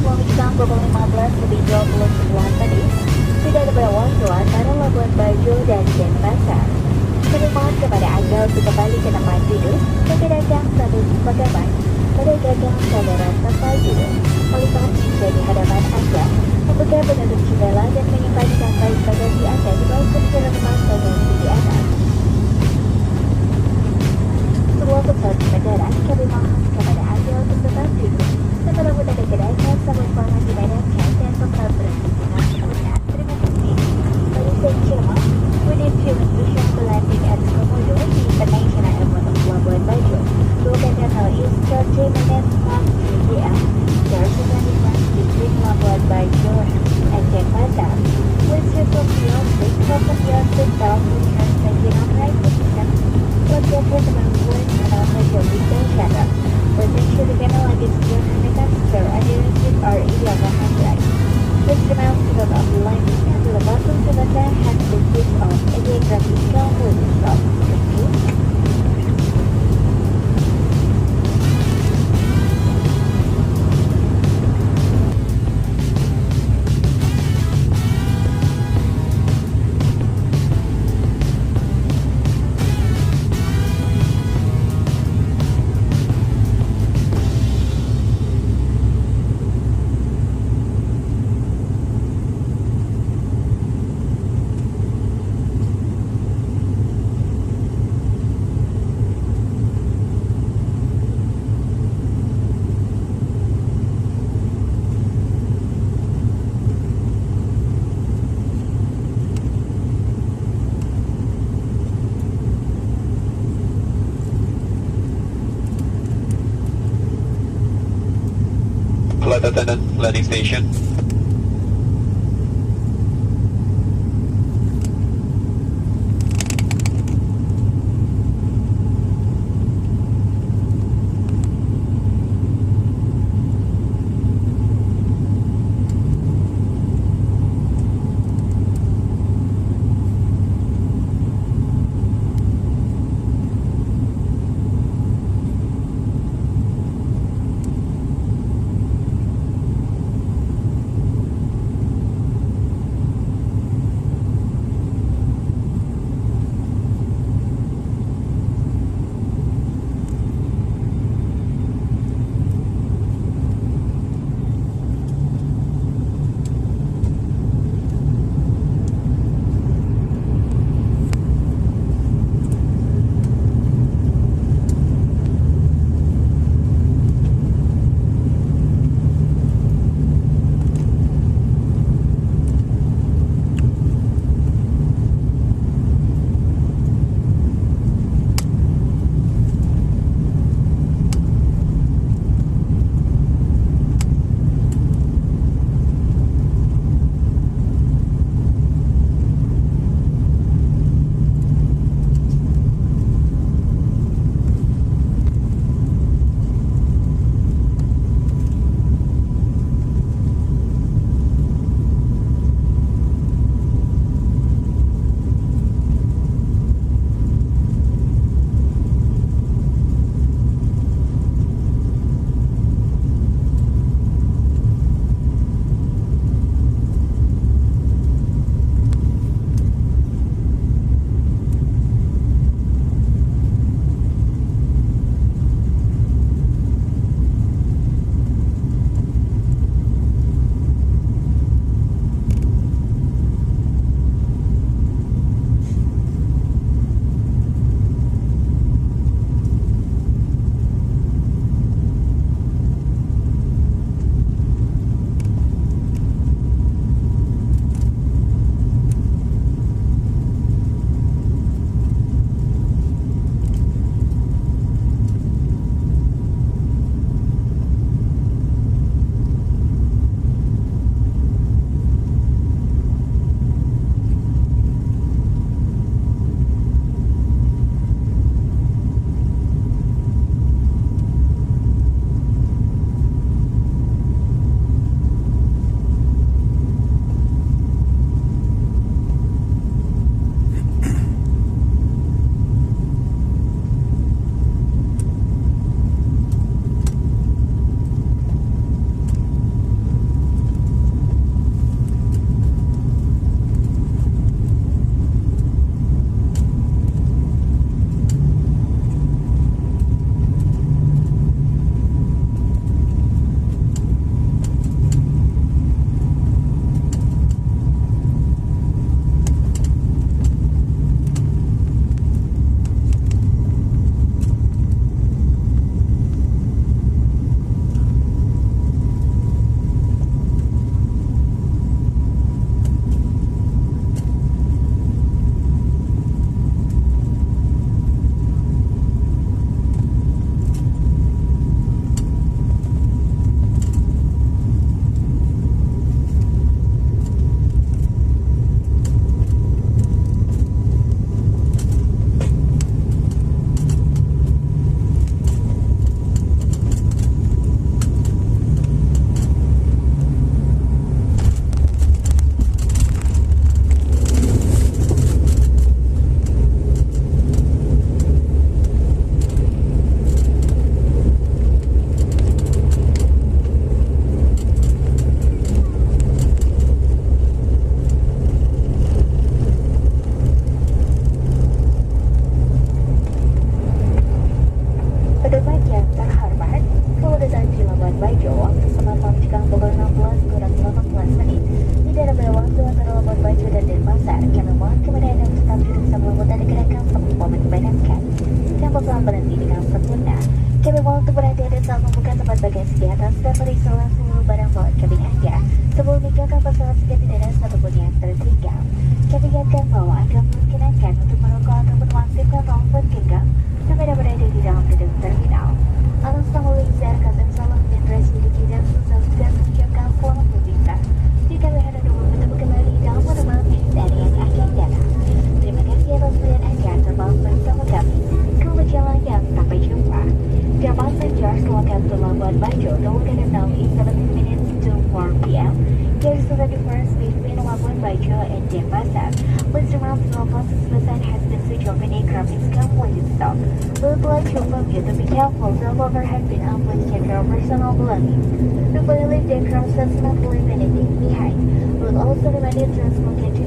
Pemirsa pukul 15 lebih 29 tadi, sudah ada waktu antara Labuan Bajo dan Denpasar. Kami mohon kepada Anda untuk kembali ke tempat duduk dan tidak sabuk pegangan pada gagang saudara tempat duduk. Melihat juga di hadapan Anda, membuka penutup jendela dan menyimpan sampai bagasi Anda di bawah kursi rumah bagasi di atas. Sebuah pesan negara, kami mohon kepada Anda untuk tetap duduk dan merebut ada kenaikan sabuk pengaman dipadamkan dan tetap berhenti dengan sebenarnya. Terima kasih. Ladies and gentlemen, we need to official landing at Komodo di International Airport of Labuan Bajo. Local channel is 30 minutes past 3 p.m. There's a difference between Labuan Bajo and Denpasar. Please report to your seat, open your seat belt, return taking on right position. Let your personal voice and also your window shutter. Please ensure the camera light is clear and the passenger and your seat are in your hand right. Please remember to turn off the light and the button to the left hand is switched off and the aircraft is completely stopped. Thank you. Flight attendant, landing station. berhati-hati saat membuka tempat bagasi di atas dan meriksa seluruh barang bawaan kabin Anda sebelum meninggalkan pesawat jika tidak ada satupun yang tertinggal. Kami ingatkan bahwa Anda memperkenankan untuk merokok ataupun mengaktifkan telepon genggam sampai berada di dalam gedung terminal. Atas nama Wizard, Kapten Salam dan Resmi dan Susah sudah mengucapkan selamat berpisah. Jika kalian ada bertemu kembali dalam normal dari yang akan datang. Terima kasih atas pilihan Anda terbang bersama kami. Kemudian yang sampai jumpa. Dear passengers, welcome to Labuan Bajo. The location now is 17 minutes to 4 p.m. Here's the difference between Labuan Bajo and Denpasar. Please remember the buses beside has been switched off and aircraft is completely stopped. We would like to inform you to be careful. The lover has been on. Please take care of personal belongings. Before you leave the aircraft, does not leave anything behind. We will also remind you to smoke and